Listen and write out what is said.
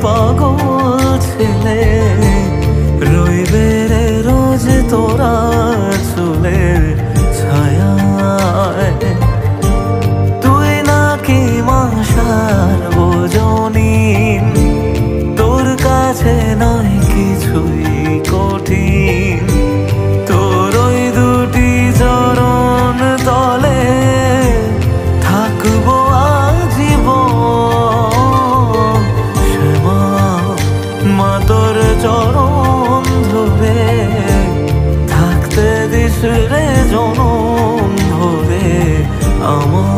পাগল ছেলে রইবে রে রোজ তোরা চুলের ছায়ায়। তুই নাকি মাসার বোঝনি, তোর কাছে নয় কিছুই কঠিন। তোর ওই দুটি চরণ তলে থাকবো আজীবন। শ্যামা মা তোর চরণ ধরে থাকতে দিস রে জনম ভরে আমার।